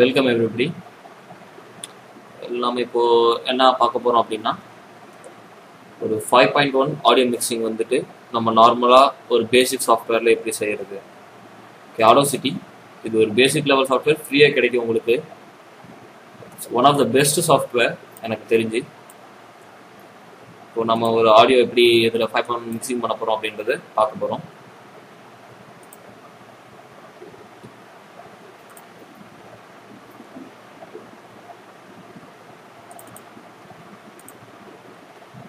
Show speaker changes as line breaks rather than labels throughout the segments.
Welcome everybody. நம்ம இப்போ என்ன பார்க்க போகிறோம் அப்படின்னா, ஒரு 5.1 ஆடியோ மிக்சிங் வந்துட்டு நம்ம நார்மலாக ஒரு பேசிக் சாஃப்ட்வேரில் எப்படி செய்கிறது. ஓகே, ஆடோசிட்டி இது ஒரு பேசிக் லெவல் சாஃப்ட்வேர், ஃப்ரீயாக கிடைக்கும் உங்களுக்கு. One of the best software எனக்கு தெரிஞ்சு. இப்போ நம்ம ஒரு ஆடியோ எப்படி இதில் 5.1 மிக்சிங் பண்ண போகிறோம் அப்படின்றத பார்க்க போகிறோம்.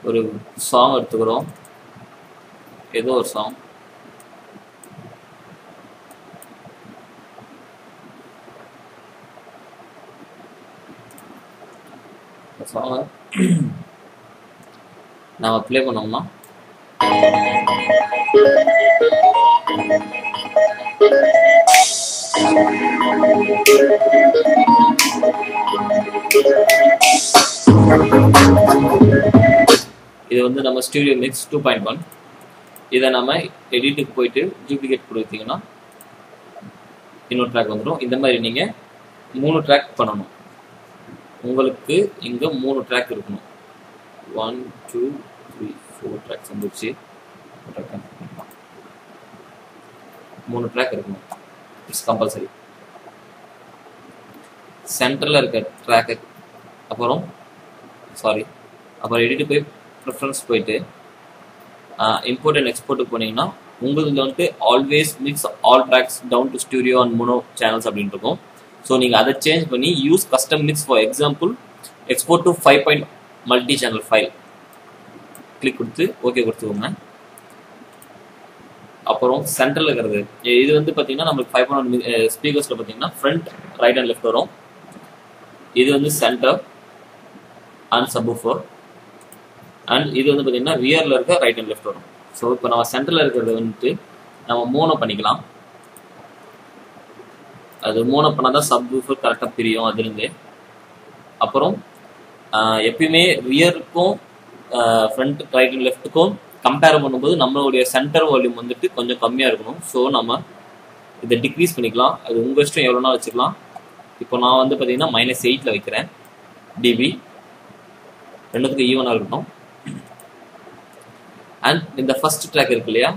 ஒரு சாங் எடுத்துக்கிறோம், ஏதோ ஒரு சாங். சாங்கை நாம ப்ளே பண்ணோம்னா இது வந்து நம்ம ஸ்டூடியோ மிக்ஸ் 2.1. இதை நம்ம எடிட்டுக்கு போயிட்டு டூப்ளிகேட் கொடுத்தீங்கன்னா இன்னொரு ட்ராக் வந்துடும். இந்த மாதிரி நீங்கள் 3 ட்ராக் பண்ணணும். உங்களுக்கு இங்கே 3 ட்ராக் இருக்கணும். 1 2 3 4 ட்ராக்ஸ் வந்துருச்சு. 3 ட்ராக் இருக்கணும். It's compulsory. சென்டரில் இருக்க ட்ராக்கு அப்புறம் எடிட்டு போய் ப்ரிஃபரன்ஸ் போயிட்டு இம்போர்ட் அண்ட் எக்ஸ்போர்ட்டுக்கு போனீங்கன்னா உங்களுக்கு வந்துட்டு always mix all tracks down to studio and mono channels அப்படின்னு இருக்கும். ஸோ நீங்கள் அதை சேஞ்ச் பண்ணி use custom mix. For example, export to 5. Multi channel file click கொடுத்து ஓகே கொடுத்துக்கோங்க. அப்புறம் சென்டரில் இருக்கிறது இது வந்து பார்த்தீங்கன்னா நம்மளுக்கு 5.1 ஸ்பீக்கர்ஸில் பார்த்தீங்கன்னா ஃப்ரண்ட், ரைட் அண்ட் லெஃப்ட் வரும். இது வந்து சென்டர் அண்ட் சப்வூஃபர். அண்ட் இது வந்து பார்த்தீங்கன்னா ரியரில் இருக்க ரைட் அண்ட் லெஃப்ட் வரும். ஸோ இப்போ நம்ம சென்டரில் இருக்கிறது வந்துட்டு நம்ம மோனோ பண்ணிக்கலாம். அது மோனோ பண்ணால் தான் சப்வூஃபர் கரெக்டாக பிரியும் அதுலேருந்து. அப்புறம் எப்பயுமே ரியருக்கும் ஃப்ரண்ட், ரைட் அண்ட் லெஃப்ட்டுக்கும் கம்பேர் பண்ணும்போது நம்மளுடைய சென்டர் வால்யூம் வந்துட்டு கொஞ்சம் கம்மியாக இருக்கணும். ஸோ நம்ம இதை டிக்ரீஸ் பண்ணிக்கலாம். அது உங்கள் இஷ்டம், எவ்வளோனா வச்சுக்கலாம். இப்போ நான் வந்து பார்த்தீங்கன்னா -8 வைக்கிறேன். டிபி ரெண்டுத்துக்கும் ஈவனாக இருக்கணும். அண்ட் இந்த ஃபர்ஸ்ட் ட்ராக் இருக்கு இல்லையா,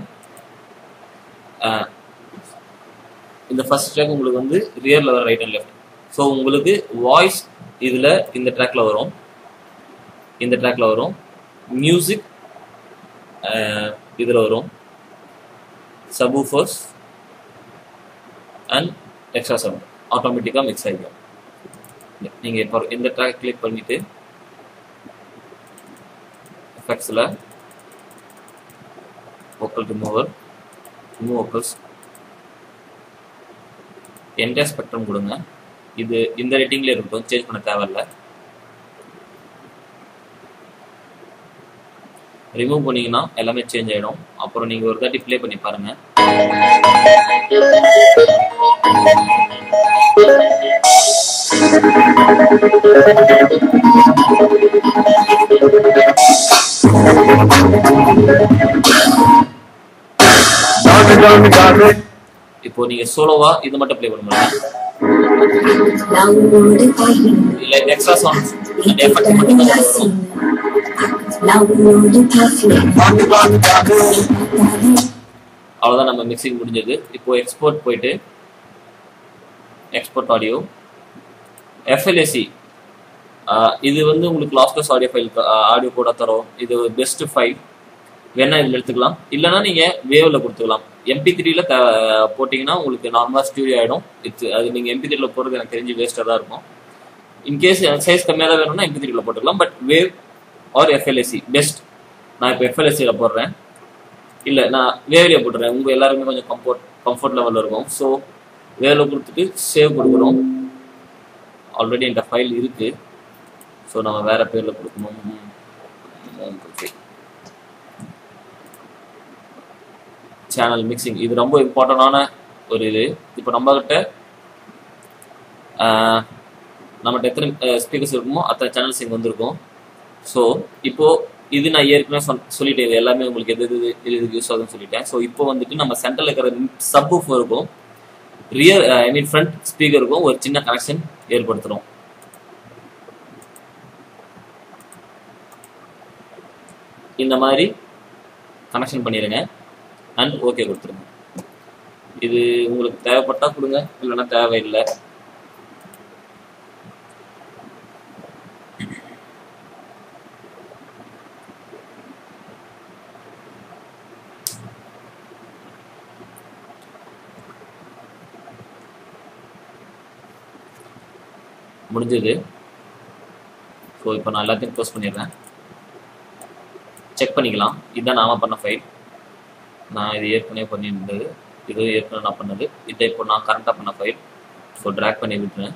இந்த ஃபர்ஸ்ட் ட்ராக் உங்களுக்கு வந்து ரியரில் வர ரைட் அண்ட் லெஃப்ட். ஸோ உங்களுக்கு வாய்ஸ் இதில் இந்த ட்ராக்ல வரும், இந்த ட்ராக்ல வரும். மியூசிக் இதில் வரும். சப்வூஃபர்ஸ் அண்ட் எக்ஸ்ட்ரா சவுண்ட் ஆட்டோமேட்டிக்காக மிக்ஸ் ஆகிடும். நீங்கள் இப்போ இந்த ட்ராக் கிளிக் பண்ணிட்டு எஃபெக்ட்ஸில் vocal remover, remove vocals, entire spectrum கொடுங்க. இது இந்த ரேட்டிங்ல இருக்கும், சேஞ்ச் பண்ண தேவையில்லை. ரிமூவ் பண்ணீங்கன்னா எல்லாமே சேஞ்ச் ஆயிடும். அப்புறம் நீங்க ஒரு தாட்டி ப்ளே பண்ணி பாருங்க. இப்போ நீங்க சோலோவா இது மட்டும் ப்ளே பண்ண முடியும். இல்ல எக்ஸ்ட்ரா சவுண்ட்ஸ் அண்ட் எஃபெக்ட் மட்டும் தான் வரும். அவ்வளவுதான், நம்ம மிக்சிங் முடிஞ்சது. இப்போ எக்ஸ்போர்ட் போயிட்டு எக்ஸ்போர்ட் ஆடியோ FLAC. இது வந்து உங்களுக்கு லாஸ்ட்லெஸ் ஆடியோ ஃபைல், ஆடியோ கூட தரும். இது பெஸ்ட் ஃபைல். வேணா இதில் எடுத்துக்கலாம், இல்லைன்னா நீங்கள் வேவ்ல கொடுத்துக்கலாம். MP3ல போட்டிங்கன்னா உங்களுக்கு நார்மலாக ஸ்டூடியோ ஆகிடும். அது நீங்கள் MP3ல போடுறது எனக்கு தெரிஞ்சு வேஸ்ட்டாக தான் இருக்கும். இன்கேஸ் சைஸ் கம்மியாக தான் வேணும்னா MP3ல போட்டுக்கலாம். But wave or FLAC best. நான் இப்போ FLACல போடுறேன், இல்லை நான் வேவ்லேயே போட்டுறேன். உங்கள் எல்லாருமே கொஞ்சம் கம்ஃபர்ட் லெவலில் இருக்கும். ஸோ வேவ்ல கொடுத்துட்டு சேவ் கொடுக்குறோம். ஆல்ரெடி இந்த ஃபைல் இருக்குது. ஸோ நம்ம வேறு பேரில் கொடுக்கணும். சேனல் மிக்சிங் இது ரொம்ப இம்பார்ட்டண்டான ஒரு இது. இப்போ நம்மகிட்ட எத்தனை ஸ்பீக்கர்ஸ் இருக்குமோ அத்தனை சேனல்ஸ் இங்கே வந்திருக்கும். ஸோ இப்போ இது நான் ஏற்கனவே சொல்லிட்டேன். இது எல்லாமே உங்களுக்கு எது யூஸ் ஆகுதுன்னு சொல்லிட்டேன். ஸோ இப்போ வந்துட்டு நம்ம சென்டரில் இருக்கிற சப்வூஃபர் இருக்கும், ரியர் ஃப்ரண்ட் ஸ்பீக்கருக்கும் ஒரு சின்ன கனெக்ஷன் ஏற்படுத்துறோம். இந்த மாதிரி கனெக்ஷன் பண்ணிடுங்க அண்ட் ஓகே கொடுத்துருங்க. இது உங்களுக்கு தேவைப்பட்டா கொடுங்க, இல்லைன்னா தேவையில்லை. முடிஞ்சது. ஸோ இப்போ நான் எல்லாத்தையும் க்ளோஸ் பண்ணிடுறேன். செக் பண்ணிக்கலாம். இதுதான் நாம பண்ண ஃபைல். நான் இது ஏற்கனவே பண்ணியிருந்தது, இது ஏற்கனவே நான் பண்ணது, இதை இப்போ நான் கரண்ட்டாக பண்ண ஃபைல். ஸோ ட்ராக் பண்ணி விட்டுறேன்.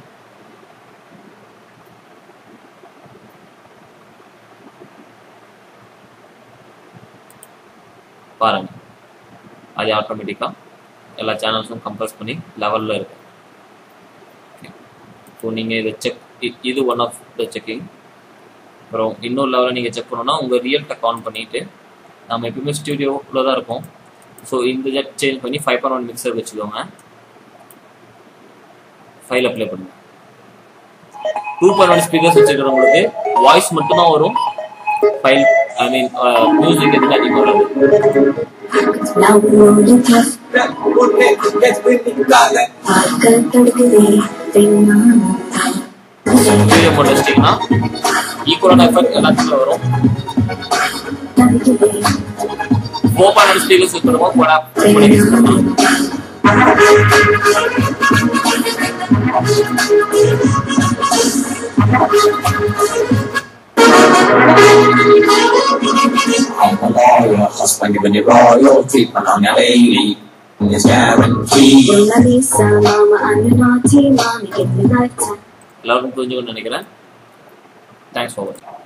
பாருங்க, அது ஆட்டோமேட்டிக்காக எல்லா சேனல்ஸும் கம்பல்ஸ் பண்ணி லெவலில் இருக்கு. ஸோ நீங்கள் இதை செக், இது ஒன் ஆஃப் த செக்கிங். அப்புறம் இன்னொரு லெவலில் நீங்கள் செக் பண்ணணும்னா உங்கள் ரியல் டெக் ஆன் பண்ணிவிட்டு, நம்ம எப்பவுமே ஸ்டூடியோவில் தான் இருக்கும். ஸோ இந்த ஜெட் சேஞ்ச் பண்ணி 5.1 மிக்சர் வச்சுக்கோங்க. ஃபைல் அப்ளை பண்ணுங்க. 2.1 ஸ்பீக்கர்ஸ் வச்சுக்கிறவங்களுக்கு வாய்ஸ் மட்டும்தான் வரும். ஃபைல் ஐ மீன் மியூசிக் எதுவும் அதிகமாக வராது. வீடியோ போட்டு வச்சிட்டிங்கன்னா ஈக்குவலான எஃபெக்ட் எல்லாத்துக்கும் வரும். 4.1 ஸ்பீக்கர்ஸ் இருக்கிறவங்க கொலாப் பண்ணி யூஸ் பண்ணலாம்.
I'm a lawyer, husband giving you royalty, but I'm your lady, it's guaranteed.
எல்லாருக்கும் புரிஞ்சுக்கணும்னு நினைக்கிறேன். தேங்க்ஸ் ஃபார் வாட்சிங்.